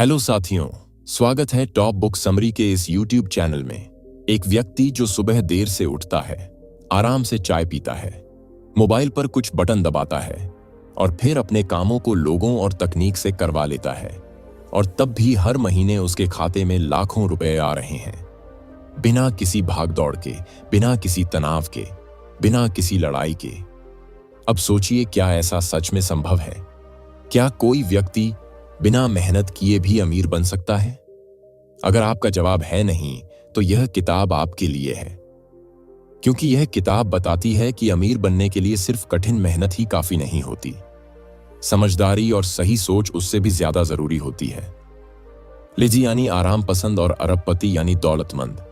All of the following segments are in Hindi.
हेलो साथियों, स्वागत है टॉप बुक समरी के इस यूट्यूब चैनल में। एक व्यक्ति जो सुबह देर से उठता है, आराम से चाय पीता है, मोबाइल पर कुछ बटन दबाता है और फिर अपने कामों को लोगों और तकनीक से करवा लेता है, और तब भी हर महीने उसके खाते में लाखों रुपए आ रहे हैं, बिना किसी भाग दौड़ के, बिना किसी तनाव के, बिना किसी लड़ाई के। अब सोचिए, क्या ऐसा सच में संभव है? क्या कोई व्यक्ति बिना मेहनत किए भी अमीर बन सकता है? अगर आपका जवाब है नहीं, तो यह किताब आपके लिए है, क्योंकि यह किताब बताती है कि अमीर बनने के लिए सिर्फ कठिन मेहनत ही काफी नहीं होती, समझदारी और सही सोच उससे भी ज्यादा जरूरी होती है। लेजी यानी आराम पसंद और अरबपति यानी दौलतमंद।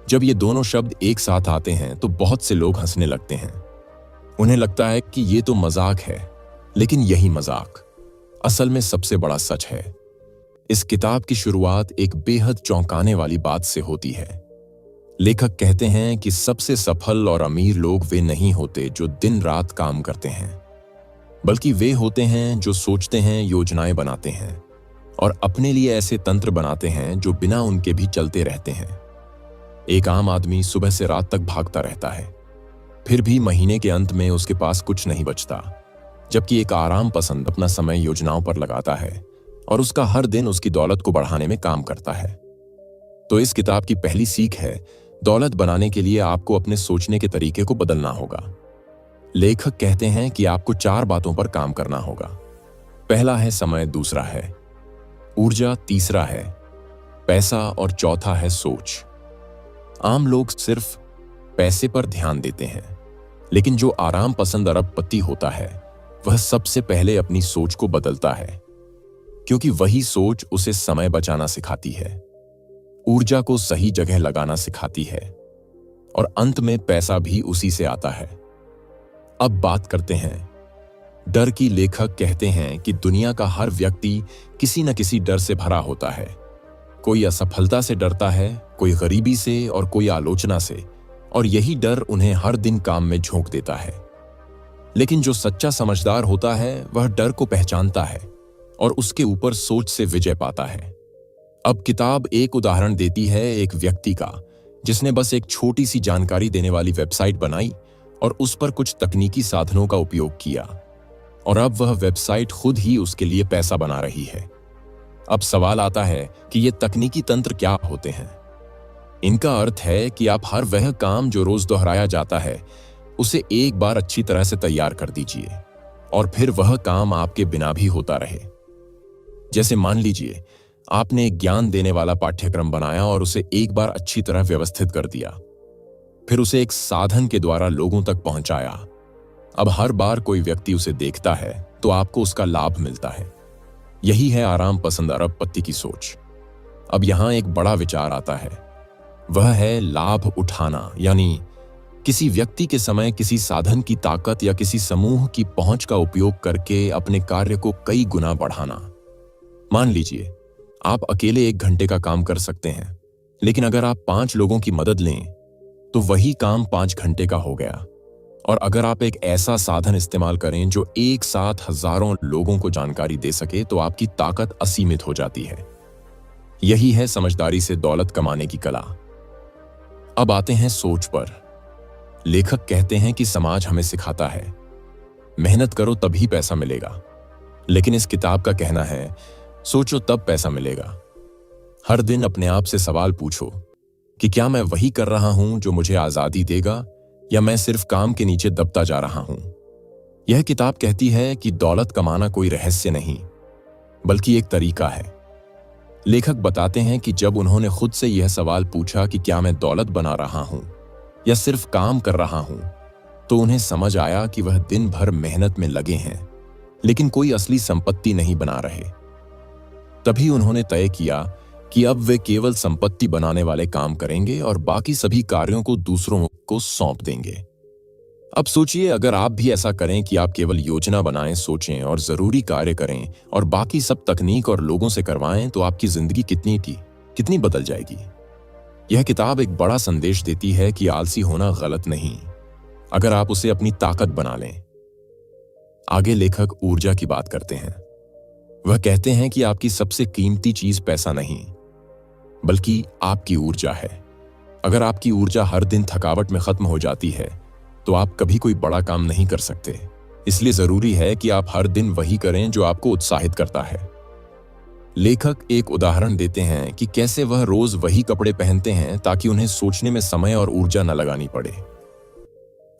जब ये दोनों शब्द एक साथ आते हैं तो बहुत से लोग हंसने लगते हैं। उन्हें लगता है कि ये तो मजाक है, लेकिन यही मजाक असल में सबसे बड़ा सच है। इस किताब की शुरुआत एक बेहद चौंकाने वाली बात से होती है। लेखक कहते हैं कि सबसे सफल और अमीर लोग वे नहीं होते जो दिन रात काम करते हैं, बल्कि वे होते हैं जो सोचते हैं, योजनाएं बनाते हैं और अपने लिए ऐसे तंत्र बनाते हैं जो बिना उनके भी चलते रहते हैं। एक आम आदमी सुबह से रात तक भागता रहता है, फिर भी महीने के अंत में उसके पास कुछ नहीं बचता, जबकि एक आराम पसंद अपना समय योजनाओं पर लगाता है और उसका हर दिन उसकी दौलत को बढ़ाने में काम करता है। तो इस किताब की पहली सीख है, दौलत बनाने के लिए आपको अपने सोचने के तरीके को बदलना होगा। लेखक कहते हैं कि आपको 4 बातों पर काम करना होगा। पहला है समय, दूसरा है ऊर्जा, तीसरा है पैसा और चौथा है सोच। आम लोग सिर्फ पैसे पर ध्यान देते हैं, लेकिन जो आराम पसंद अरबपति होता है वह सबसे पहले अपनी सोच को बदलता है, क्योंकि वही सोच उसे समय बचाना सिखाती है, ऊर्जा को सही जगह लगाना सिखाती है और अंत में पैसा भी उसी से आता है। अब बात करते हैं डर की। लेखक कहते हैं कि दुनिया का हर व्यक्ति किसी न किसी डर से भरा होता है। कोई असफलता से डरता है, कोई गरीबी से और कोई आलोचना से, और यही डर उन्हें हर दिन काम में झोंक देता है। लेकिन जो सच्चा समझदार होता है वह डर को पहचानता है और उसके ऊपर सोच से विजय पाता है। अब किताब एक उदाहरण देती है एक व्यक्ति का, जिसने बस एक छोटी सी जानकारी देने वाली वेबसाइट बनाई और उस पर कुछ तकनीकी साधनों का उपयोग किया, और अब वह वेबसाइट खुद ही उसके लिए पैसा बना रही है। अब सवाल आता है कि ये तकनीकी तंत्र क्या होते हैं? इनका अर्थ है कि आप हर वह काम जो रोज दोहराया जाता है उसे एक बार अच्छी तरह से तैयार कर दीजिए, और फिर वह काम आपके बिना भी होता रहे। जैसे मान लीजिए आपने एक ज्ञान देने वाला पाठ्यक्रम बनाया और उसे एक बार अच्छी तरह व्यवस्थित कर दिया, फिर उसे एक साधन के द्वारा लोगों तक पहुंचाया। अब हर बार कोई व्यक्ति उसे देखता है तो आपको उसका लाभ मिलता है। यही है आराम पसंद अरबपति की सोच। अब यहां एक बड़ा विचार आता है, वह है लाभ उठाना, यानी किसी व्यक्ति के समय, किसी साधन की ताकत या किसी समूह की पहुंच का उपयोग करके अपने कार्य को कई गुना बढ़ाना। मान लीजिए आप अकेले 1 घंटे का काम कर सकते हैं, लेकिन अगर आप 5 लोगों की मदद लें तो वही काम 5 घंटे का हो गया। और अगर आप एक ऐसा साधन इस्तेमाल करें जो एक साथ हजारों लोगों को जानकारी दे सके, तो आपकी ताकत असीमित हो जाती है। यही है समझदारी से दौलत कमाने की कला। अब आते हैं सोच पर। लेखक कहते हैं कि समाज हमें सिखाता है, मेहनत करो तभी पैसा मिलेगा, लेकिन इस किताब का कहना है, सोचो तब पैसा मिलेगा। हर दिन अपने आप से सवाल पूछो कि क्या मैं वही कर रहा हूं जो मुझे आजादी देगा, या मैं सिर्फ काम के नीचे दबता जा रहा हूं। यह किताब कहती है कि दौलत कमाना कोई रहस्य नहीं, बल्कि एक तरीका है। लेखक बताते हैं कि जब उन्होंने खुद से यह सवाल पूछा कि क्या मैं दौलत बना रहा हूं या सिर्फ काम कर रहा हूं, तो उन्हें समझ आया कि वह दिन भर मेहनत में लगे हैं, लेकिन कोई असली संपत्ति नहीं बना रहे। तभी उन्होंने तय किया कि अब वे केवल संपत्ति बनाने वाले काम करेंगे और बाकी सभी कार्यों को दूसरों को सौंप देंगे। अब सोचिए, अगर आप भी ऐसा करें कि आप केवल योजना बनाएं, सोचें और जरूरी कार्य करें और बाकी सब तकनीक और लोगों से करवाएं, तो आपकी जिंदगी कितनी बदल जाएगी। यह किताब एक बड़ा संदेश देती है कि आलसी होना गलत नहीं, अगर आप उसे अपनी ताकत बना लें। आगे लेखक ऊर्जा की बात करते हैं। वह कहते हैं कि आपकी सबसे कीमती चीज पैसा नहीं, बल्कि आपकी ऊर्जा है। अगर आपकी ऊर्जा हर दिन थकावट में खत्म हो जाती है तो आप कभी कोई बड़ा काम नहीं कर सकते। इसलिए जरूरी है कि आप हर दिन वही करें जो आपको उत्साहित करता है। लेखक एक उदाहरण देते हैं कि कैसे वह रोज वही कपड़े पहनते हैं ताकि उन्हें सोचने में समय और ऊर्जा न लगानी पड़े।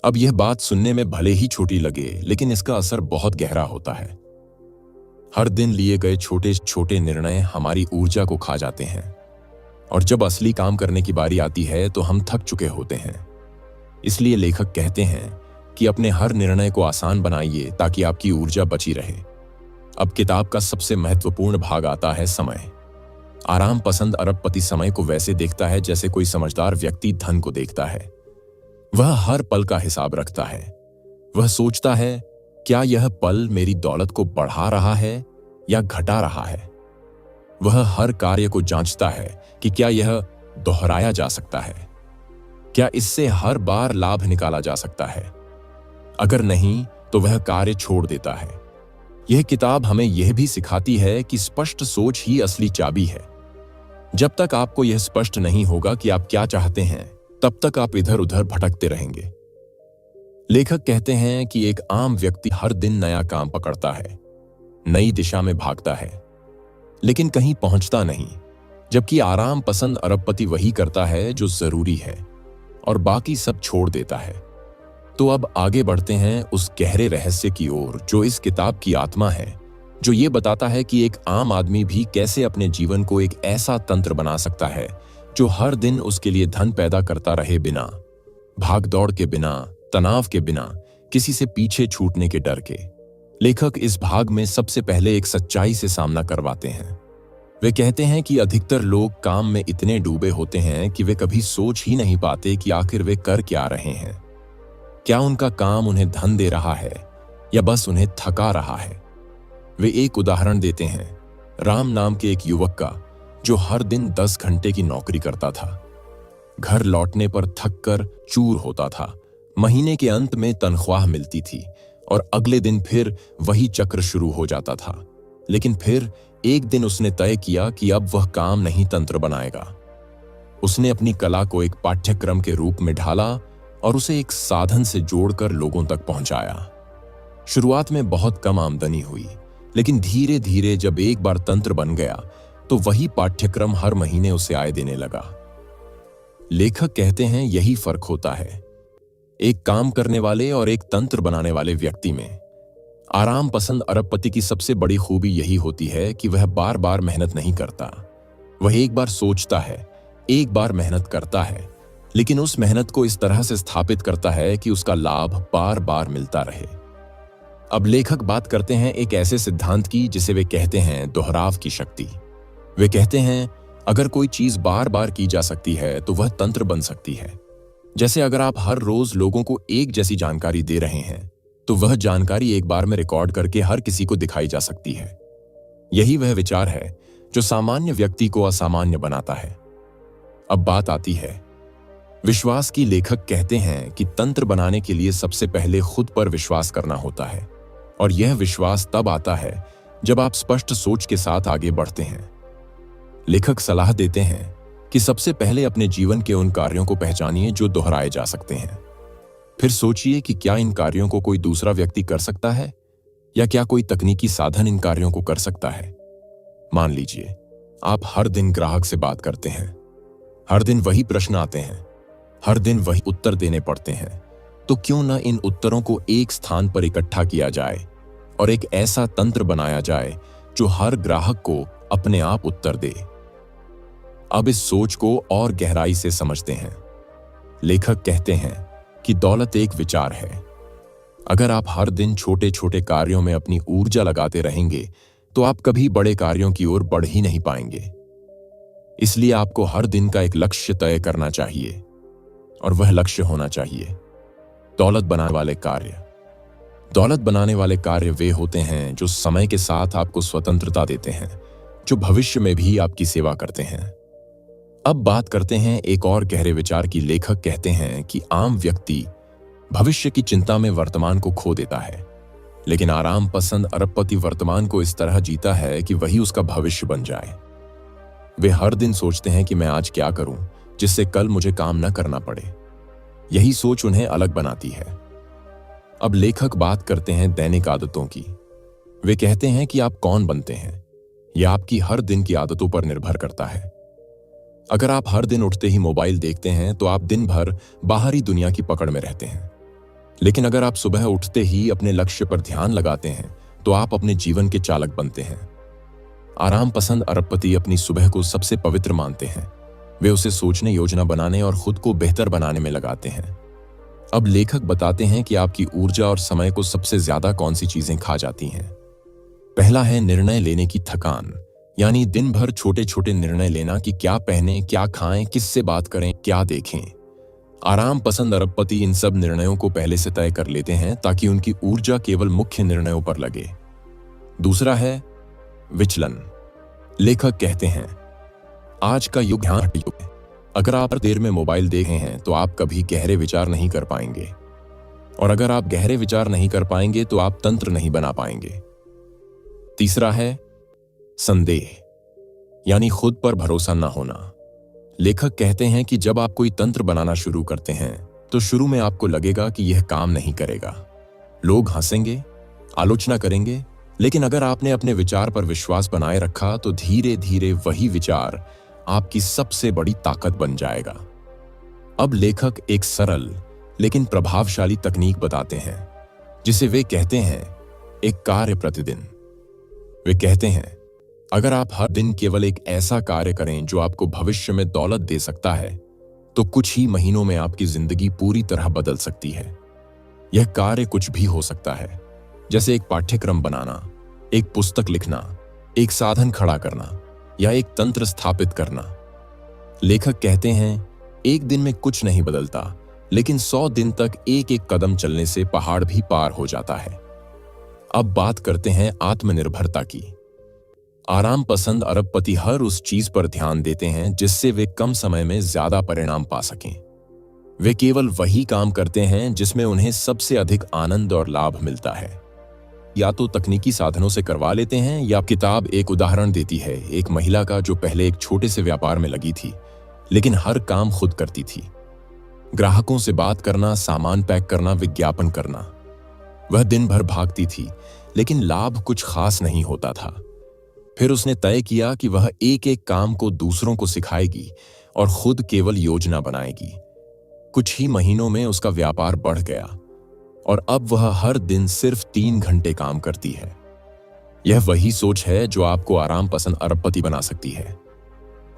अब यह बात सुनने में भले ही छोटी लगे, लेकिन इसका असर बहुत गहरा होता है। हर दिन लिए गए छोटे छोटे निर्णय हमारी ऊर्जा को खा जाते हैं, और जब असली काम करने की बारी आती है तो हम थक चुके होते हैं। इसलिए लेखक कहते हैं कि अपने हर निर्णय को आसान बनाइए ताकि आपकी ऊर्जा बची रहे। अब किताब का सबसे महत्वपूर्ण भाग आता है समय। आराम पसंद अरबपति समय को वैसे देखता है जैसे कोई समझदार व्यक्ति धन को देखता है। वह हर पल का हिसाब रखता है। वह सोचता है, क्या यह पल मेरी दौलत को बढ़ा रहा है या घटा रहा है। वह हर कार्य को जांचता है कि क्या यह दोहराया जा सकता है, क्या इससे हर बार लाभ निकाला जा सकता है। अगर नहीं तो वह कार्य छोड़ देता है। यह किताब हमें यह भी सिखाती है कि स्पष्ट सोच ही असली चाबी है। जब तक आपको यह स्पष्ट नहीं होगा कि आप क्या चाहते हैं, तब तक आप इधर उधर भटकते रहेंगे। लेखक कहते हैं कि एक आम व्यक्ति हर दिन नया काम पकड़ता है, नई दिशा में भागता है, लेकिन कहीं पहुंचता नहीं, जबकि आराम पसंद अरबपति वही करता है जो जरूरी है और बाकी सब छोड़ देता है। तो अब आगे बढ़ते हैं उस गहरे रहस्य की ओर जो इस किताब की आत्मा है, जो ये बताता है कि एक आम आदमी भी कैसे अपने जीवन को एक ऐसा तंत्र बना सकता है जो हर दिन उसके लिए धन पैदा करता रहे, बिना भागदौड़ के, बिना तनाव के, बिना किसी से पीछे छूटने के डर के। लेखक इस भाग में सबसे पहले एक सच्चाई से सामना करवाते हैं। वे कहते हैं कि अधिकतर लोग काम में इतने डूबे होते हैं कि वे कभी सोच ही नहीं पाते कि आखिर वे कर क्या रहे हैं। क्या उनका काम उन्हें धन दे रहा है या बस उन्हें थका रहा है। वे एक उदाहरण देते हैं राम नाम के एक युवक का, जो हर दिन 10 घंटे की नौकरी करता था। घर लौटने पर थक कर चूर होता था। महीने के अंत में तनख्वाह मिलती थी और अगले दिन फिर वही चक्र शुरू हो जाता था। लेकिन फिर एक दिन उसने तय किया कि अब वह काम नहीं तंत्र बनाएगा। उसने अपनी कला को एक पाठ्यक्रम के रूप में ढाला और उसे एक साधन से जोड़कर लोगों तक पहुंचाया। शुरुआत में बहुत कम आमदनी हुई, लेकिन धीरे धीरे जब एक बार तंत्र बन गया तो वही पाठ्यक्रम हर महीने उसे आय देने लगा। लेखक कहते हैं यही फर्क होता है एक काम करने वाले और एक तंत्र बनाने वाले व्यक्ति में। आराम पसंद अरबपति की सबसे बड़ी खूबी यही होती है कि वह बार बार मेहनत नहीं करता। वह एक बार सोचता है, एक बार मेहनत करता है, लेकिन उस मेहनत को इस तरह से स्थापित करता है कि उसका लाभ बार बार मिलता रहे। अब लेखक बात करते हैं एक ऐसे सिद्धांत की जिसे वे कहते हैं दोहराव की शक्ति। वे कहते हैं अगर कोई चीज बार बार की जा सकती है तो वह तंत्र बन सकती है। जैसे अगर आप हर रोज लोगों को एक जैसी जानकारी दे रहे हैं तो वह जानकारी एक बार में रिकॉर्ड करके हर किसी को दिखाई जा सकती है। यही वह विचार है जो सामान्य व्यक्ति को असामान्य बनाता है। अब बात आती है विश्वास की। लेखक कहते हैं कि तंत्र बनाने के लिए सबसे पहले खुद पर विश्वास करना होता है, और यह विश्वास तब आता है जब आप स्पष्ट सोच के साथ आगे बढ़ते हैं। लेखक सलाह देते हैं कि सबसे पहले अपने जीवन के उन कार्यों को पहचानिए जो दोहराए जा सकते हैं। फिर सोचिए कि क्या इन कार्यों को कोई दूसरा व्यक्ति कर सकता है या क्या कोई तकनीकी साधन इन कार्यों को कर सकता है। मान लीजिए आप हर दिन ग्राहक से बात करते हैं, हर दिन वही प्रश्न आते हैं, हर दिन वही उत्तर देने पड़ते हैं, तो क्यों न इन उत्तरों को एक स्थान पर इकट्ठा किया जाए और एक ऐसा तंत्र बनाया जाए जो हर ग्राहक को अपने आप उत्तर दे। अब इस सोच को और गहराई से समझते हैं। लेखक कहते हैं कि दौलत एक विचार है। अगर आप हर दिन छोटे छोटे कार्यों में अपनी ऊर्जा लगाते रहेंगे तो आप कभी बड़े कार्यों की ओर बढ़ ही नहीं पाएंगे। इसलिए आपको हर दिन का एक लक्ष्य तय करना चाहिए, और वह लक्ष्य होना चाहिए दौलत बनाने वाले कार्य। दौलत बनाने वाले कार्य वे होते हैं जो समय के साथ आपको स्वतंत्रता देते हैं, जो भविष्य में भी आपकी सेवा करते हैं। अब बात करते हैं एक और गहरे विचार की। लेखक कहते हैं कि आम व्यक्ति भविष्य की चिंता में वर्तमान को खो देता है, लेकिन आराम पसंद अरबपति वर्तमान को इस तरह जीता है कि वही उसका भविष्य बन जाए। वे हर दिन सोचते हैं कि मैं आज क्या करूं जिससे कल मुझे काम न करना पड़े। यही सोच उन्हें अलग बनाती है। अब लेखक बात करते हैं दैनिक आदतों की। वे कहते हैं कि आप कौन बनते हैं यह आपकी हर दिन की आदतों पर निर्भर करता है। अगर आप हर दिन उठते ही मोबाइल देखते हैं तो आप दिन भर बाहरी दुनिया की पकड़ में रहते हैं। लेकिन अगर आप सुबह उठते ही अपने लक्ष्य पर ध्यान लगाते हैं तो आप अपने जीवन के चालक बनते हैं। आराम पसंद अरबपति अपनी सुबह को सबसे पवित्र मानते हैं। वे उसे सोचने, योजना बनाने और खुद को बेहतर बनाने में लगाते हैं। अब लेखक बताते हैं कि आपकी ऊर्जा और समय को सबसे ज्यादा कौन सी चीजें खा जाती हैं। पहला है निर्णय लेने की थकान, यानी दिन भर छोटे छोटे निर्णय लेना कि क्या पहने, क्या खाएं, किससे बात करें, क्या देखें। आराम पसंद अरबपति इन सब निर्णयों को पहले से तय कर लेते हैं ताकि उनकी ऊर्जा केवल मुख्य निर्णयों पर लगे। दूसरा है विचलन। लेखक कहते हैं आज का युग ध्यान युग है। अगर आप देर में मोबाइल देख रहे हैं तो आप कभी गहरे विचार नहीं कर पाएंगे, और अगर आप गहरे विचार नहीं कर पाएंगे तो आप तंत्र नहीं बना पाएंगे। तीसरा है संदेह, यानी खुद पर भरोसा न होना। लेखक कहते हैं कि जब आप कोई तंत्र बनाना शुरू करते हैं तो शुरू में आपको लगेगा कि यह काम नहीं करेगा, लोग हंसेंगे, आलोचना करेंगे, लेकिन अगर आपने अपने विचार पर विश्वास बनाए रखा तो धीरे धीरे वही विचार आपकी सबसे बड़ी ताकत बन जाएगा। अब लेखक एक सरल लेकिन प्रभावशाली तकनीक बताते हैं जिसे वे कहते हैं एक कार्य प्रतिदिन। वे कहते हैं अगर आप हर दिन केवल एक ऐसा कार्य करें जो आपको भविष्य में दौलत दे सकता है तो कुछ ही महीनों में आपकी जिंदगी पूरी तरह बदल सकती है। यह कार्य कुछ भी हो सकता है, जैसे एक पाठ्यक्रम बनाना, एक पुस्तक लिखना, एक साधन खड़ा करना या एक तंत्र स्थापित करना। लेखक कहते हैं एक दिन में कुछ नहीं बदलता, लेकिन 100 दिन तक एक एक कदम चलने से पहाड़ भी पार हो जाता है। अब बात करते हैं आत्मनिर्भरता की। आराम पसंद अरबपति हर उस चीज पर ध्यान देते हैं जिससे वे कम समय में ज्यादा परिणाम पा सकें। वे केवल वही काम करते हैं जिसमें उन्हें सबसे अधिक आनंद और लाभ मिलता है। या तो तकनीकी साधनों से करवा लेते हैं या किताब एक उदाहरण देती है एक महिला का जो पहले एक छोटे से व्यापार में लगी थी लेकिन हर काम खुद करती थी। ग्राहकों से बात करना, सामान पैक करना, विज्ञापन करना। वह दिन भर भागती थी लेकिन लाभ कुछ खास नहीं होता था। फिर उसने तय किया कि वह एक एक काम को दूसरों को सिखाएगी और खुद केवल योजना बनाएगी। कुछ ही महीनों में उसका व्यापार बढ़ गया और अब वह हर दिन सिर्फ 3 घंटे काम करती है। यह वही सोच है जो आपको आराम पसंद अरबपति बना सकती है।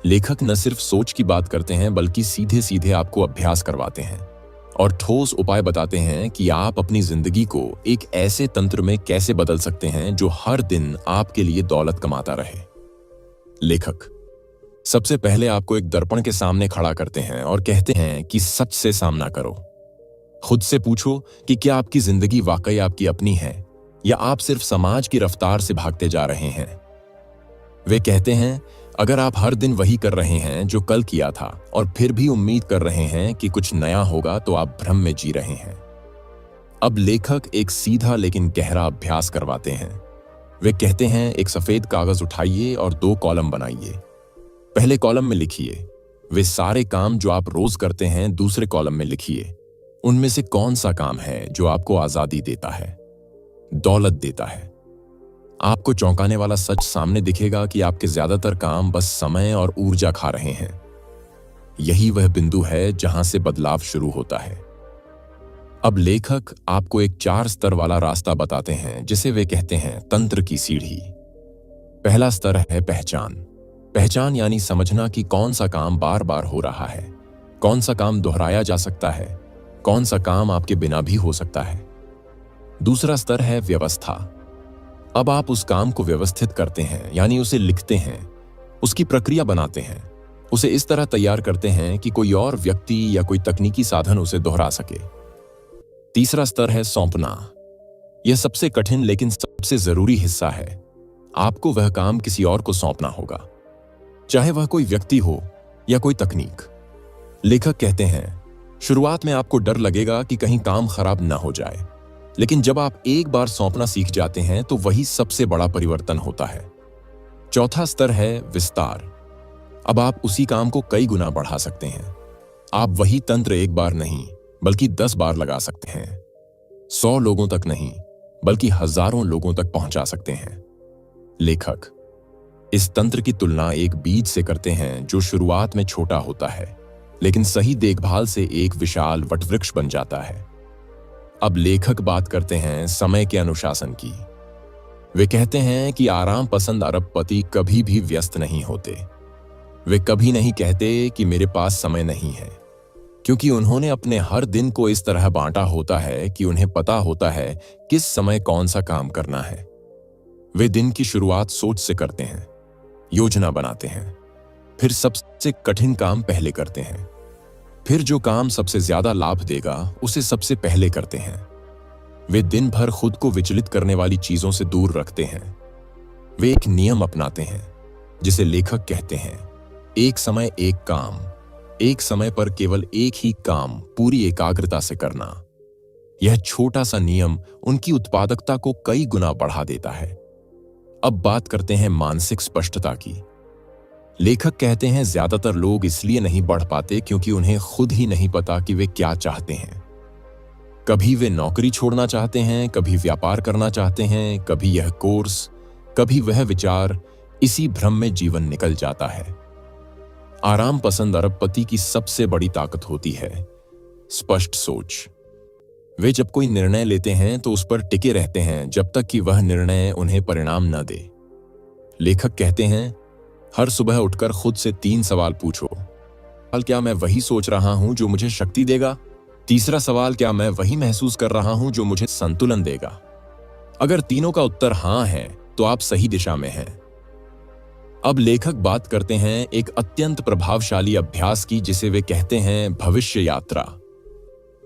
लेखक न सिर्फ सोच की बात करते हैं बल्कि सीधे सीधे आपको अभ्यास करवाते हैं और ठोस उपाय बताते हैं कि आप अपनी जिंदगी को एक ऐसे तंत्र में कैसे बदल सकते हैं जो हर दिन आपके लिए दौलत कमाता रहे। लेखक सबसे पहले आपको एक दर्पण के सामने खड़ा करते हैं और कहते हैं कि सच से सामना करो। खुद से पूछो कि क्या आपकी जिंदगी वाकई आपकी अपनी है या आप सिर्फ समाज की रफ्तार से भागते जा रहे हैं। वे कहते हैं अगर आप हर दिन वही कर रहे हैं जो कल किया था और फिर भी उम्मीद कर रहे हैं कि कुछ नया होगा तो आप भ्रम में जी रहे हैं। अब लेखक एक सीधा लेकिन गहरा अभ्यास करवाते हैं। वे कहते हैं एक सफेद कागज उठाइए और 2 कॉलम बनाइए। पहले कॉलम में लिखिए वे सारे काम जो आप रोज करते हैं, दूसरे कॉलम में लिखिए उनमें से कौन सा काम है जो आपको आजादी देता है, दौलत देता है। आपको चौंकाने वाला सच सामने दिखेगा कि आपके ज्यादातर काम बस समय और ऊर्जा खा रहे हैं। यही वह बिंदु है जहां से बदलाव शुरू होता है। अब लेखक आपको एक 4 स्तर वाला रास्ता बताते हैं जिसे वे कहते हैं तंत्र की सीढ़ी। पहला स्तर है पहचान। पहचान यानी समझना कि कौन सा काम बार बार हो रहा है, कौन सा काम दोहराया जा सकता है, कौन सा काम आपके बिना भी हो सकता है। दूसरा स्तर है व्यवस्था। अब आप उस काम को व्यवस्थित करते हैं, यानी उसे लिखते हैं, उसकी प्रक्रिया बनाते हैं, उसे इस तरह तैयार करते हैं कि कोई और व्यक्ति या कोई तकनीकी साधन उसे दोहरा सके। तीसरा स्तर है सौंपना। यह सबसे कठिन लेकिन सबसे जरूरी हिस्सा है। आपको वह काम किसी और को सौंपना होगा, चाहे वह कोई व्यक्ति हो या कोई तकनीक। लेखक कहते हैं शुरुआत में आपको डर लगेगा कि कहीं काम खराब न हो जाए, लेकिन जब आप एक बार सौंपना सीख जाते हैं तो वही सबसे बड़ा परिवर्तन होता है। चौथा स्तर है विस्तार। अब आप उसी काम को कई गुना बढ़ा सकते हैं। आप वही तंत्र एक बार नहीं बल्कि 10 बार लगा सकते हैं। 100 लोगों तक नहीं बल्कि हजारों लोगों तक पहुंचा सकते हैं। लेखक इस तंत्र की तुलना एक बीज से करते हैं जो शुरुआत में छोटा होता है लेकिन सही देखभाल से एक विशाल वटवृक्ष बन जाता है। अब लेखक बात करते हैं समय के अनुशासन की। वे कहते हैं कि आराम पसंद अरबपति कभी भी व्यस्त नहीं होते। वे कभी नहीं कहते कि मेरे पास समय नहीं है, क्योंकि उन्होंने अपने हर दिन को इस तरह बांटा होता है कि उन्हें पता होता है किस समय कौन सा काम करना है। वे दिन की शुरुआत सोच से करते हैं, योजना बनाते हैं, फिर सबसे कठिन काम पहले करते हैं, फिर जो काम सबसे ज्यादा लाभ देगा उसे सबसे पहले करते हैं। वे दिन भर खुद को विचलित करने वाली चीजों से दूर रखते हैं। वे एक नियम अपनाते हैं जिसे लेखक कहते हैं एक समय एक काम, एक समय पर केवल एक ही काम पूरी एकाग्रता से करना। यह छोटा सा नियम उनकी उत्पादकता को कई गुना बढ़ा देता है। अब बात करते हैं मानसिक स्पष्टता की। लेखक कहते हैं ज्यादातर लोग इसलिए नहीं बढ़ पाते क्योंकि उन्हें खुद ही नहीं पता कि वे क्या चाहते हैं। कभी वे नौकरी छोड़ना चाहते हैं, कभी व्यापार करना चाहते हैं, कभी यह कोर्स, कभी वह विचार। इसी भ्रम में जीवन निकल जाता है। आराम पसंद अरबपति की सबसे बड़ी ताकत होती है स्पष्ट सोच। वे जब कोई निर्णय लेते हैं तो उस पर टिके रहते हैं जब तक कि वह निर्णय उन्हें परिणाम न दे। लेखक कहते हैं हर सुबह उठकर खुद से 3 सवाल पूछो। क्या मैं वही सोच रहा हूं जो मुझे शक्ति देगा? तीसरा सवाल, क्या मैं वही महसूस कर रहा हूं जो मुझे संतुलन देगा? अगर तीनों का उत्तर हां है तो आप सही दिशा में हैं। अब लेखक बात करते हैं एक अत्यंत प्रभावशाली अभ्यास की जिसे वे कहते हैं भविष्य यात्रा।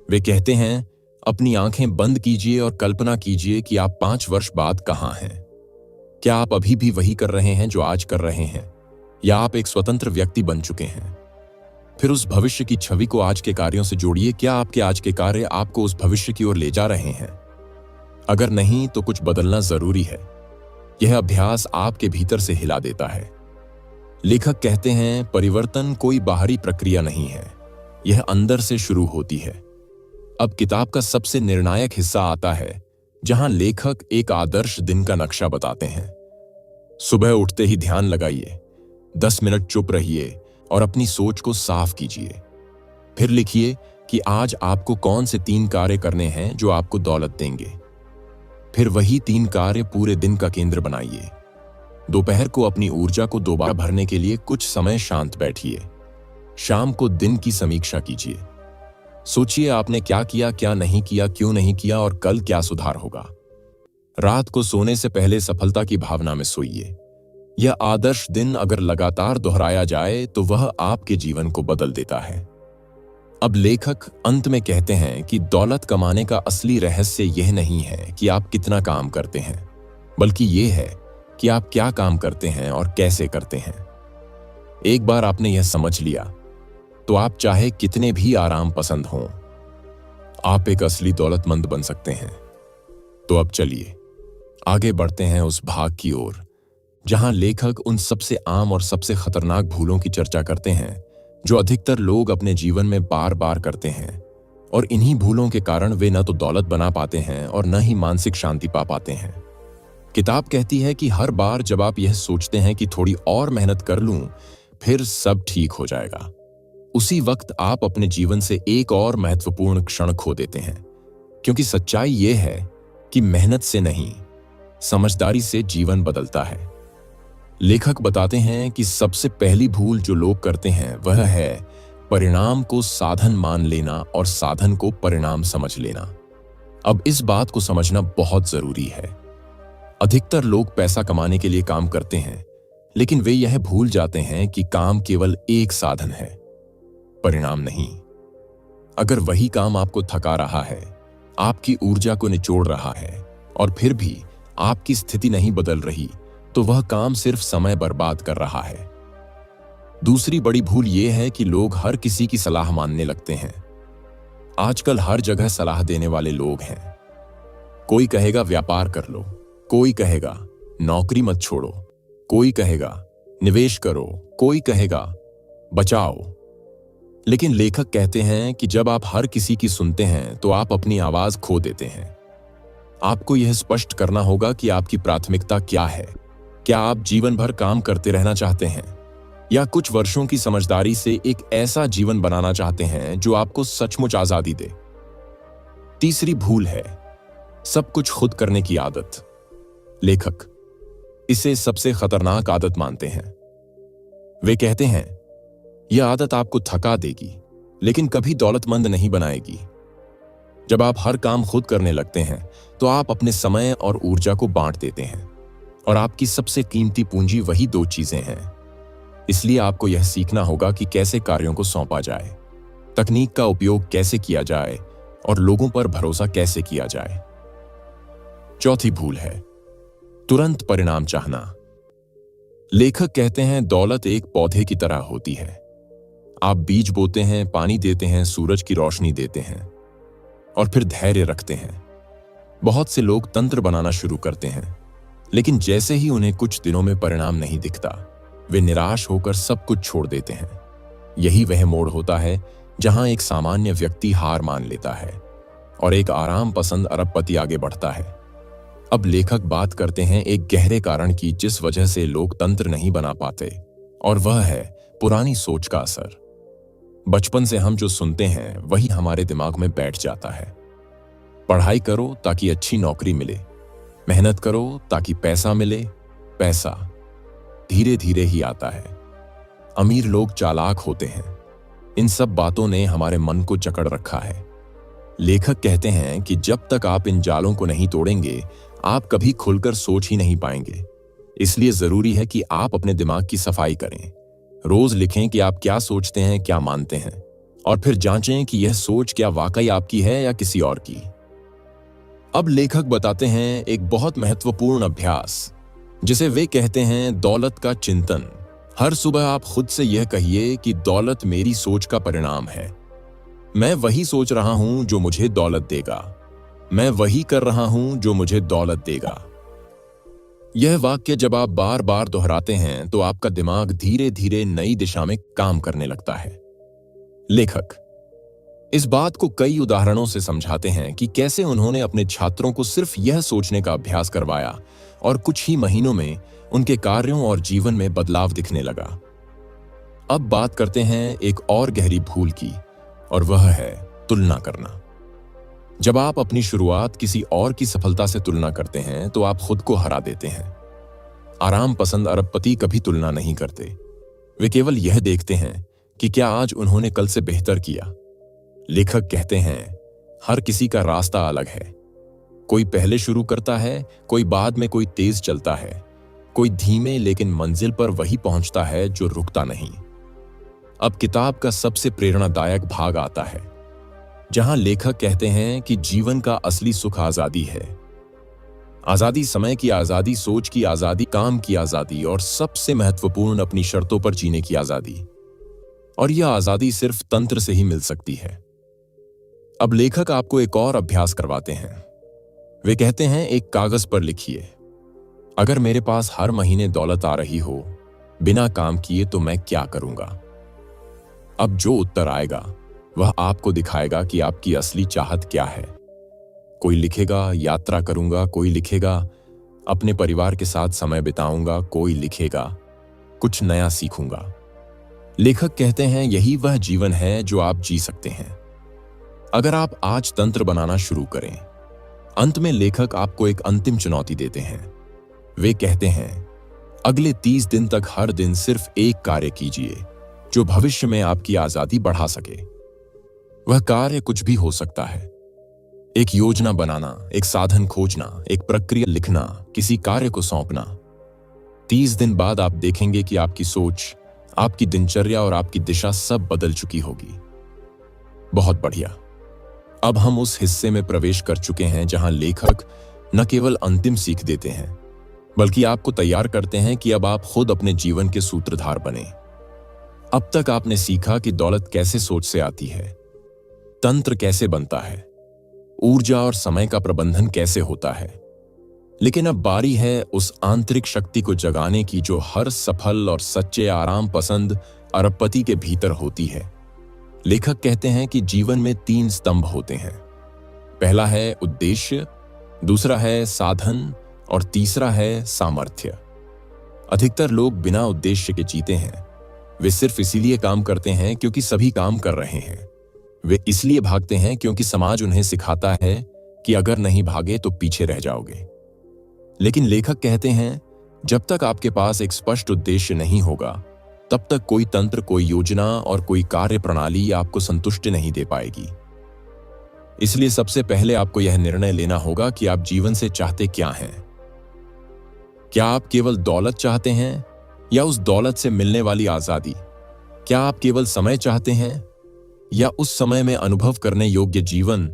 वे कहते हैं अपनी आंखें बंद कीजिए और कल्पना कीजिए कि आप 5 वर्ष बाद कहां हैं। क्या आप अभी भी वही कर रहे हैं जो आज कर रहे हैं, या आप एक स्वतंत्र व्यक्ति बन चुके हैं? फिर उस भविष्य की छवि को आज के कार्यों से जोड़िए। क्या आपके आज के कार्य आपको उस भविष्य की ओर ले जा रहे हैं? अगर नहीं तो कुछ बदलना जरूरी है। यह अभ्यास आपके भीतर से हिला देता है। लेखक कहते हैं परिवर्तन कोई बाहरी प्रक्रिया नहीं है, यह अंदर से शुरू होती है। अब किताब का सबसे निर्णायक हिस्सा आता है जहां लेखक एक आदर्श दिन का नक्शा बताते हैं। सुबह उठते ही ध्यान लगाइए, 10 मिनट चुप रहिए और अपनी सोच को साफ कीजिए। फिर लिखिए कि आज आपको कौन से 3 कार्य करने हैं जो आपको दौलत देंगे। फिर वही 3 कार्य पूरे दिन का केंद्र बनाइए। दोपहर को अपनी ऊर्जा को दोबारा भरने के लिए कुछ समय शांत बैठिए। शाम को दिन की समीक्षा कीजिए। सोचिए आपने क्या किया, क्या नहीं किया, क्यों नहीं किया और कल क्या सुधार होगा। रात को सोने से पहले सफलता की भावना में सोइए। यह आदर्श दिन अगर लगातार दोहराया जाए तो वह आपके जीवन को बदल देता है। अब लेखक अंत में कहते हैं कि दौलत कमाने का असली रहस्य यह नहीं है कि आप कितना काम करते हैं, बल्कि यह है कि आप क्या काम करते हैं और कैसे करते हैं। एक बार आपने यह समझ लिया तो आप चाहे कितने भी आराम पसंद हों, आप एक असली दौलतमंद बन सकते हैं। तो अब चलिए आगे बढ़ते हैं उस भाग की ओर जहां लेखक उन सबसे आम और सबसे खतरनाक भूलों की चर्चा करते हैं जो अधिकतर लोग अपने जीवन में बार बार करते हैं, और इन्हीं भूलों के कारण वे न तो दौलत बना पाते हैं और न ही मानसिक शांति पा पाते हैं। किताब कहती है कि हर बार जब आप यह सोचते हैं कि थोड़ी और मेहनत कर लूं, फिर सब ठीक हो जाएगा, उसी वक्त आप अपने जीवन से एक और महत्वपूर्ण क्षण खो देते हैं। क्योंकि सच्चाई यह है कि मेहनत से नहीं, समझदारी से जीवन बदलता है। लेखक बताते हैं कि सबसे पहली भूल जो लोग करते हैं वह है परिणाम को साधन मान लेना और साधन को परिणाम समझ लेना। अब इस बात को समझना बहुत जरूरी है। अधिकतर लोग पैसा कमाने के लिए काम करते हैं, लेकिन वे यह भूल जाते हैं कि काम केवल एक साधन है, परिणाम नहीं। अगर वही काम आपको थका रहा है, आपकी ऊर्जा को निचोड़ रहा है और फिर भी आपकी स्थिति नहीं बदल रही, तो वह काम सिर्फ समय बर्बाद कर रहा है। दूसरी बड़ी भूल यह है कि लोग हर किसी की सलाह मानने लगते हैं। आजकल हर जगह सलाह देने वाले लोग हैं। कोई कहेगा व्यापार कर लो, कोई कहेगा नौकरी मत छोड़ो, कोई कहेगा निवेश करो, कोई कहेगा बचाओ। लेकिन लेखक कहते हैं कि जब आप हर किसी की सुनते हैं तो आप अपनी आवाज खो देते हैं। आपको यह स्पष्ट करना होगा कि आपकी प्राथमिकता क्या है। क्या आप जीवन भर काम करते रहना चाहते हैं या कुछ वर्षों की समझदारी से एक ऐसा जीवन बनाना चाहते हैं जो आपको सचमुच आजादी दे? तीसरी भूल है सब कुछ खुद करने की आदत। लेखक इसे सबसे खतरनाक आदत मानते हैं। वे कहते हैं यह आदत आपको थका देगी लेकिन कभी दौलतमंद नहीं बनाएगी। जब आप हर काम खुद करने लगते हैं तो आप अपने समय और ऊर्जा को बांट देते हैं और आपकी सबसे कीमती पूंजी वही दो चीजें हैं। इसलिए आपको यह सीखना होगा कि कैसे कार्यों को सौंपा जाए, तकनीक का उपयोग कैसे किया जाए और लोगों पर भरोसा कैसे किया जाए। चौथी भूल है तुरंत परिणाम चाहना। लेखक कहते हैं दौलत एक पौधे की तरह होती है। आप बीज बोते हैं, पानी देते हैं, सूरज की रोशनी देते हैं और फिर धैर्य रखते हैं। बहुत से लोग तंत्र बनाना शुरू करते हैं लेकिन जैसे ही उन्हें कुछ दिनों में परिणाम नहीं दिखता वे निराश होकर सब कुछ छोड़ देते हैं। यही वह मोड़ होता है जहां एक सामान्य व्यक्ति हार मान लेता है और एक आराम पसंद अरबपति आगे बढ़ता है। अब लेखक बात करते हैं एक गहरे कारण की जिस वजह से लोग तंत्र नहीं बना पाते और वह है पुरानी सोच का असर। बचपन से हम जो सुनते हैं वही हमारे दिमाग में बैठ जाता है। पढ़ाई करो ताकि अच्छी नौकरी मिले, मेहनत करो ताकि पैसा मिले। पैसा धीरे धीरे ही आता है। अमीर लोग चालाक होते हैं। इन सब बातों ने हमारे मन को जकड़ रखा है। लेखक कहते हैं कि जब तक आप इन जालों को नहीं तोड़ेंगे आप कभी खुलकर सोच ही नहीं पाएंगे। इसलिए जरूरी है कि आप अपने दिमाग की सफाई करें। रोज लिखें कि आप क्या सोचते हैं, क्या मानते हैं और फिर जांचें कि यह सोच क्या वाकई आपकी है या किसी और की। अब लेखक बताते हैं एक बहुत महत्वपूर्ण अभ्यास जिसे वे कहते हैं दौलत का चिंतन। हर सुबह आप खुद से यह कहिए कि दौलत मेरी सोच का परिणाम है। मैं वही सोच रहा हूं जो मुझे दौलत देगा। मैं वही कर रहा हूं जो मुझे दौलत देगा। यह वाक्य जब आप बार बार दोहराते हैं तो आपका दिमाग धीरे धीरे नई दिशा में काम करने लगता है। लेखक इस बात को कई उदाहरणों से समझाते हैं कि कैसे उन्होंने अपने छात्रों को सिर्फ यह सोचने का अभ्यास करवाया और कुछ ही महीनों में उनके कार्यों और जीवन में बदलाव दिखने लगा। अब बात करते हैं एक और गहरी भूल की और वह है तुलना करना। जब आप अपनी शुरुआत किसी और की सफलता से तुलना करते हैं तो आप खुद को हरा देते हैं। आराम पसंद अरबपति कभी तुलना नहीं करते। वे केवल यह देखते हैं कि क्या आज उन्होंने कल से बेहतर किया। लेखक कहते हैं हर किसी का रास्ता अलग है। कोई पहले शुरू करता है, कोई बाद में, कोई तेज चलता है, कोई धीमे, लेकिन मंजिल पर वही पहुंचता है जो रुकता नहीं। अब किताब का सबसे प्रेरणादायक भाग आता है जहां लेखक कहते हैं कि जीवन का असली सुख आजादी है। आजादी, समय की आजादी, सोच की आजादी, काम की आजादी और सबसे महत्वपूर्ण अपनी शर्तों पर जीने की आजादी। और यह आजादी सिर्फ तंत्र से ही मिल सकती है। अब लेखक आपको एक और अभ्यास करवाते हैं। वे कहते हैं एक कागज पर लिखिए, अगर मेरे पास हर महीने दौलत आ रही हो बिना काम किए तो मैं क्या करूंगा। अब जो उत्तर आएगा वह आपको दिखाएगा कि आपकी असली चाहत क्या है। कोई लिखेगा यात्रा करूंगा, कोई लिखेगा अपने परिवार के साथ समय बिताऊंगा, कोई लिखेगा कुछ नया सीखूंगा। लेखक कहते हैं यही वह जीवन है जो आप जी सकते हैं अगर आप आज तंत्र बनाना शुरू करें। अंत में लेखक आपको एक अंतिम चुनौती देते हैं। वे कहते हैं अगले 30 दिन तक हर दिन सिर्फ एक कार्य कीजिए जो भविष्य में आपकी आजादी बढ़ा सके। वह कार्य कुछ भी हो सकता है। एक योजना बनाना, एक साधन खोजना, एक प्रक्रिया लिखना, किसी कार्य को सौंपना। 30 दिन बाद आप देखेंगे कि आपकी सोच, आपकी दिनचर्या और आपकी दिशा सब बदल चुकी होगी। बहुत बढ़िया। अब हम उस हिस्से में प्रवेश कर चुके हैं जहां लेखक न केवल अंतिम सीख देते हैं बल्कि आपको तैयार करते हैं कि अब आप खुद अपने जीवन के सूत्रधार बने। अब तक आपने सीखा कि दौलत कैसे सोच से आती है, तंत्र कैसे बनता है, ऊर्जा और समय का प्रबंधन कैसे होता है। लेकिन अब बारी है उस आंतरिक शक्ति को जगाने की जो हर सफल और सच्चे आराम पसंद अरबपति के भीतर होती है। लेखक कहते हैं कि जीवन में 3 स्तंभ होते हैं। पहला है उद्देश्य, दूसरा है साधन और तीसरा है सामर्थ्य। अधिकतर लोग बिना उद्देश्य के जीते हैं। वे सिर्फ इसीलिए काम करते हैं क्योंकि सभी काम कर रहे हैं। वे इसलिए भागते हैं क्योंकि समाज उन्हें सिखाता है कि अगर नहीं भागे तो पीछे रह जाओगे। लेकिन लेखक कहते हैं जब तक आपके पास एक स्पष्ट उद्देश्य नहीं होगा तब तक कोई तंत्र, कोई योजना और कोई कार्य प्रणाली आपको संतुष्टि नहीं दे पाएगी। इसलिए सबसे पहले आपको यह निर्णय लेना होगा कि आप जीवन से चाहते क्या हैं। क्या आप केवल दौलत चाहते हैं या उस दौलत से मिलने वाली आजादी? क्या आप केवल समय चाहते हैं या उस समय में अनुभव करने योग्य जीवन?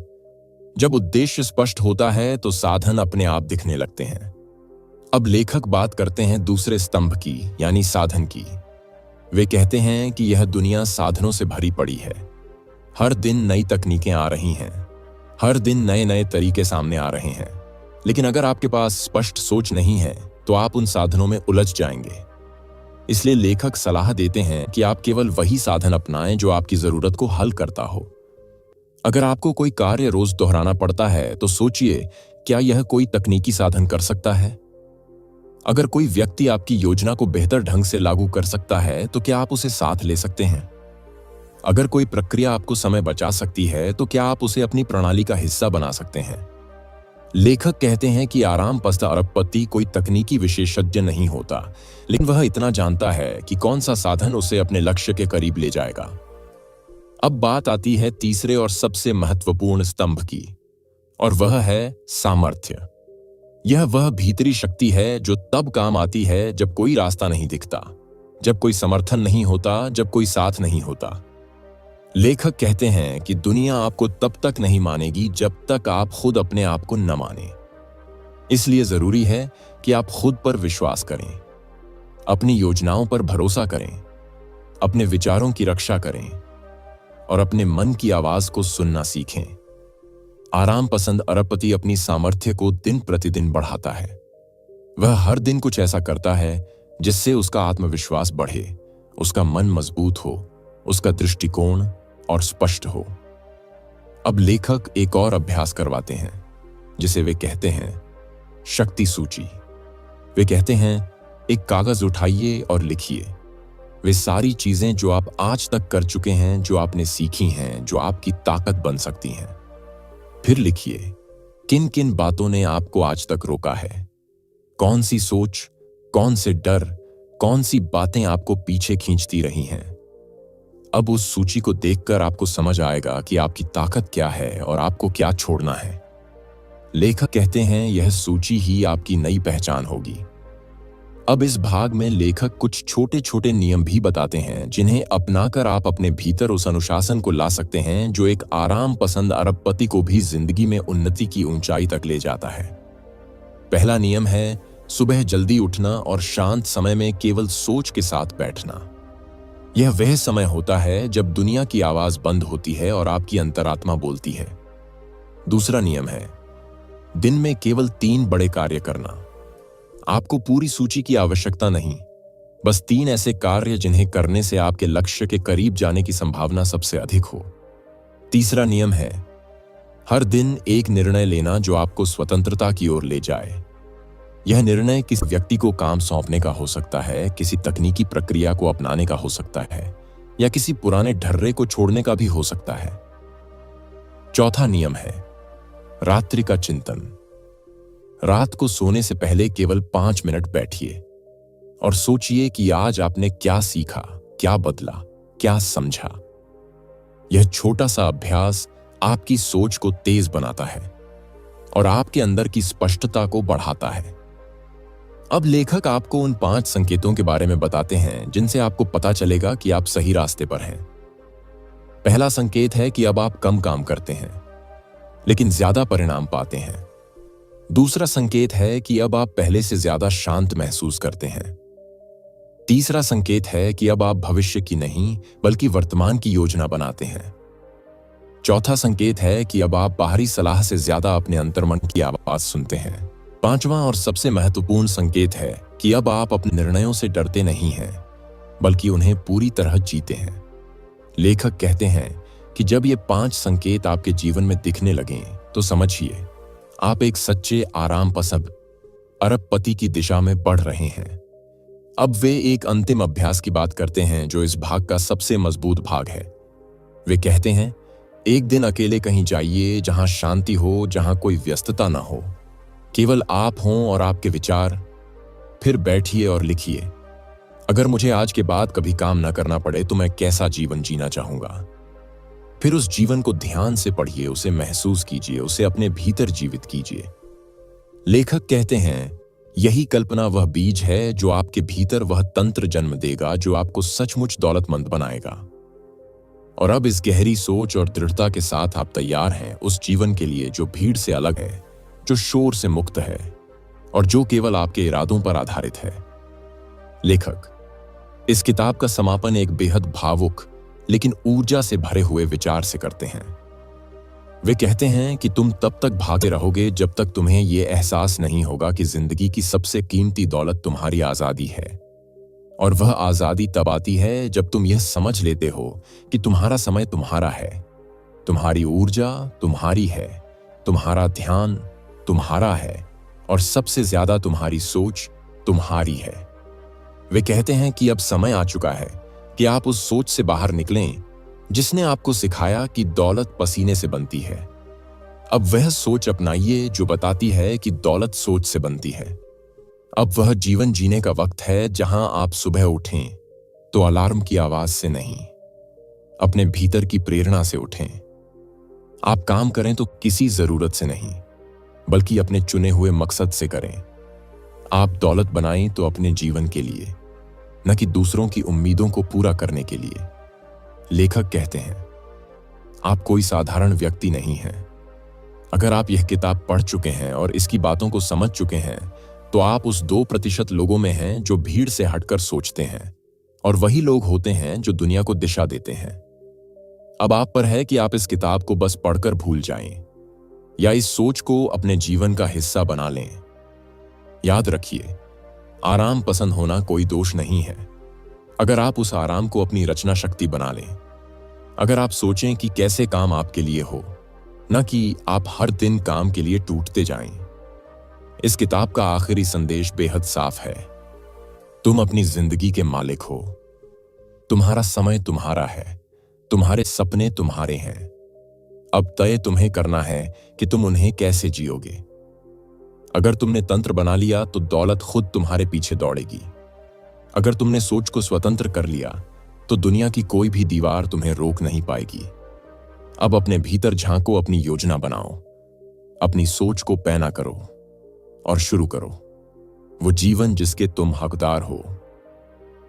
जब उद्देश्य स्पष्ट होता है तो साधन अपने आप दिखने लगते हैं। अब लेखक बात करते हैं दूसरे स्तंभ की, यानी साधन की। वे कहते हैं कि यह दुनिया साधनों से भरी पड़ी है। हर दिन नई तकनीकें आ रही हैं, हर दिन नए नए तरीके सामने आ रहे हैं। लेकिन अगर आपके पास स्पष्ट सोच नहीं है तो आप उन साधनों में उलझ जाएंगे। इसलिए लेखक सलाह देते हैं कि आप केवल वही साधन अपनाएं जो आपकी जरूरत को हल करता हो। अगर आपको कोई कार्य रोज दोहराना पड़ता है तो सोचिए, क्या यह कोई तकनीकी साधन कर सकता है? अगर कोई व्यक्ति आपकी योजना को बेहतर ढंग से लागू कर सकता है तो क्या आप उसे साथ ले सकते हैं? अगर कोई प्रक्रिया आपको समय बचा सकती है तो क्या आप उसे अपनी प्रणाली का हिस्सा बना सकते हैं? लेखक कहते हैं कि आराम पसंद अरबपति कोई तकनीकी विशेषज्ञ नहीं होता, लेकिन वह इतना जानता है कि कौन सा साधन उसे अपने लक्ष्य के करीब ले जाएगा। अब बात आती है तीसरे और सबसे महत्वपूर्ण स्तंभ की, और वह है सामर्थ्य। यह वह भीतरी शक्ति है जो तब काम आती है जब कोई रास्ता नहीं दिखता, जब कोई समर्थन नहीं होता, जब कोई साथ नहीं होता। लेखक कहते हैं कि दुनिया आपको तब तक नहीं मानेगी जब तक आप खुद अपने आप को न माने। इसलिए जरूरी है कि आप खुद पर विश्वास करें, अपनी योजनाओं पर भरोसा करें, अपने विचारों की रक्षा करें और अपने मन की आवाज को सुनना सीखें। आराम पसंद अरबपति अपनी सामर्थ्य को दिन प्रतिदिन बढ़ाता है। वह हर दिन कुछ ऐसा करता है जिससे उसका आत्मविश्वास बढ़े, उसका मन मजबूत हो, उसका दृष्टिकोण और स्पष्ट हो। अब लेखक एक और अभ्यास करवाते हैं जिसे वे कहते हैं शक्ति सूची। वे कहते हैं एक कागज उठाइए और लिखिए वे सारी चीजें जो आप आज तक कर चुके हैं, जो आपने सीखी हैं, जो आपकी ताकत बन सकती हैं। फिर लिखिए किन किन बातों ने आपको आज तक रोका है, कौन सी सोच, कौन से डर, कौन सी बातें आपको पीछे खींचती रही हैं। अब उस सूची को देखकर आपको समझ आएगा कि आपकी ताकत क्या है और आपको क्या छोड़ना है। लेखक कहते हैं यह सूची ही आपकी नई पहचान होगी। अब इस भाग में लेखक कुछ छोटे छोटे नियम भी बताते हैं जिन्हें अपनाकर आप अपने भीतर उस अनुशासन को ला सकते हैं जो एक आराम पसंद अरबपति को भी जिंदगी में उन्नति की ऊंचाई तक ले जाता है। पहला नियम है सुबह जल्दी उठना और शांत समय में केवल सोच के साथ बैठना। यह वह समय होता है जब दुनिया की आवाज बंद होती है और आपकी अंतरात्मा बोलती है। दूसरा नियम है दिन में केवल 3 बड़े कार्य करना। आपको पूरी सूची की आवश्यकता नहीं, बस 3 ऐसे कार्य जिन्हें करने से आपके लक्ष्य के करीब जाने की संभावना सबसे अधिक हो। तीसरा नियम है हर दिन एक निर्णय लेना जो आपको स्वतंत्रता की ओर ले जाए। यह निर्णय किसी व्यक्ति को काम सौंपने का हो सकता है, किसी तकनीकी प्रक्रिया को अपनाने का हो सकता है या किसी पुराने ढर्रे को छोड़ने का भी हो सकता है। चौथा नियम है रात्रि का चिंतन। रात को सोने से पहले केवल 5 मिनट बैठिए और सोचिए कि आज आपने क्या सीखा, क्या बदला, क्या समझा। यह छोटा सा अभ्यास आपकी सोच को तेज बनाता है और आपके अंदर की स्पष्टता को बढ़ाता है। अब लेखक आपको उन 5 संकेतों के बारे में बताते हैं जिनसे आपको पता चलेगा कि आप सही रास्ते पर हैं। पहला संकेत है कि अब आप कम काम करते हैं लेकिन ज्यादा परिणाम पाते हैं। दूसरा संकेत है कि अब आप पहले से ज्यादा शांत महसूस करते हैं। तीसरा संकेत है कि अब आप भविष्य की नहीं बल्कि वर्तमान की योजना बनाते हैं। चौथा संकेत है कि अब आप बाहरी सलाह से ज्यादा अपने अंतर्मन की आवाज सुनते हैं। पांचवा और सबसे महत्वपूर्ण संकेत है कि अब आप अपने निर्णयों से डरते नहीं हैं, बल्कि उन्हें पूरी तरह जीते हैं। लेखक कहते हैं कि जब ये 5 संकेत आपके जीवन में दिखने लगें तो समझिए आप एक सच्चे आराम पसंद अरबपति की दिशा में बढ़ रहे हैं। अब वे एक अंतिम अभ्यास की बात करते हैं जो इस भाग का सबसे मजबूत भाग है। वे कहते हैं, एक दिन अकेले कहीं जाइए जहां शांति हो, जहां कोई व्यस्तता ना हो, केवल आप हों और आपके विचार। फिर बैठिए और लिखिए, अगर मुझे आज के बाद कभी काम ना करना पड़े तो मैं कैसा जीवन जीना चाहूंगा। फिर उस जीवन को ध्यान से पढ़िए, उसे महसूस कीजिए, उसे अपने भीतर जीवित कीजिए। लेखक कहते हैं, यही कल्पना वह बीज है जो आपके भीतर वह तंत्र जन्म देगा जो आपको सचमुच दौलतमंद बनाएगा। और अब इस गहरी सोच और दृढ़ता के साथ आप तैयार हैं उस जीवन के लिए जो भीड़ से अलग है, जो शोर से मुक्त है और जो केवल आपके इरादों पर आधारित है। लेखक इस किताब का समापन एक बेहद भावुक लेकिन ऊर्जा से भरे हुए विचार से करते हैं। वे कहते हैं कि तुम तब तक भागते रहोगे जब तक तुम्हें यह एहसास नहीं होगा कि जिंदगी की सबसे कीमती दौलत तुम्हारी आजादी है। और वह आजादी तब आती है जब तुम यह समझ लेते हो कि तुम्हारा समय तुम्हारा है, तुम्हारी ऊर्जा तुम्हारी है, तुम्हारा ध्यान तुम्हारा है और सबसे ज्यादा तुम्हारी सोच तुम्हारी है। वे कहते हैं कि अब समय आ चुका है कि आप उस सोच से बाहर निकलें जिसने आपको सिखाया कि दौलत पसीने से बनती है। अब वह सोच अपनाइए जो बताती है कि दौलत सोच से बनती है। अब वह जीवन जीने का वक्त है जहां आप सुबह उठें तो अलार्म की आवाज से नहीं, अपने भीतर की प्रेरणा से उठें। आप काम करें तो किसी जरूरत से नहीं, बल्कि अपने चुने हुए मकसद से करें। आप दौलत बनाएं तो अपने जीवन के लिए, न कि दूसरों की उम्मीदों को पूरा करने के लिए। लेखक कहते हैं, आप कोई साधारण व्यक्ति नहीं हैं। अगर आप यह किताब पढ़ चुके हैं और इसकी बातों को समझ चुके हैं तो आप उस 2% लोगों में हैं जो भीड़ से हटकर सोचते हैं, और वही लोग होते हैं जो दुनिया को दिशा देते हैं। अब आप पर है कि आप इस किताब को बस पढ़कर भूल जाएं या इस सोच को अपने जीवन का हिस्सा बना लें। याद रखिए, आराम पसंद होना कोई दोष नहीं है, अगर आप उस आराम को अपनी रचना शक्ति बना लें। अगर आप सोचें कि कैसे काम आपके लिए हो, न कि आप हर दिन काम के लिए टूटते जाएं। इस किताब का आखिरी संदेश बेहद साफ है, तुम अपनी जिंदगी के मालिक हो। तुम्हारा समय तुम्हारा है, तुम्हारे सपने तुम्हारे हैं। अब तय तुम्हें करना है कि तुम उन्हें कैसे जियोगे। अगर तुमने तंत्र बना लिया तो दौलत खुद तुम्हारे पीछे दौड़ेगी। अगर तुमने सोच को स्वतंत्र कर लिया तो दुनिया की कोई भी दीवार तुम्हें रोक नहीं पाएगी। अब अपने भीतर झांको, अपनी योजना बनाओ, अपनी सोच को पैना करो और शुरू करो वो जीवन जिसके तुम हकदार हो।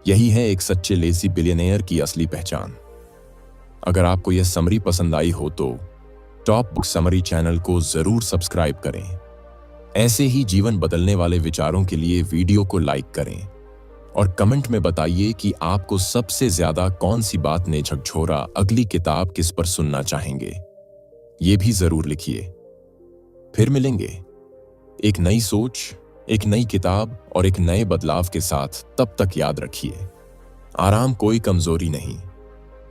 यही है एक सच्चे लेजी बिलियनेयर की असली पहचान। अगर आपको यह समरी पसंद आई हो तो टॉप बुक समरी चैनल को जरूर सब्सक्राइब करें। ऐसे ही जीवन बदलने वाले विचारों के लिए वीडियो को लाइक करें और कमेंट में बताइए कि आपको सबसे ज्यादा कौन सी बात ने झकझोरा, अगली किताब किस पर सुनना चाहेंगे, ये भी जरूर लिखिए। फिर मिलेंगे एक नई सोच, एक नई किताब और एक नए बदलाव के साथ। तब तक याद रखिए, आराम कोई कमजोरी नहीं,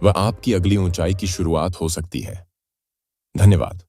वह आपकी अगली ऊंचाई की शुरुआत हो सकती है। धन्यवाद।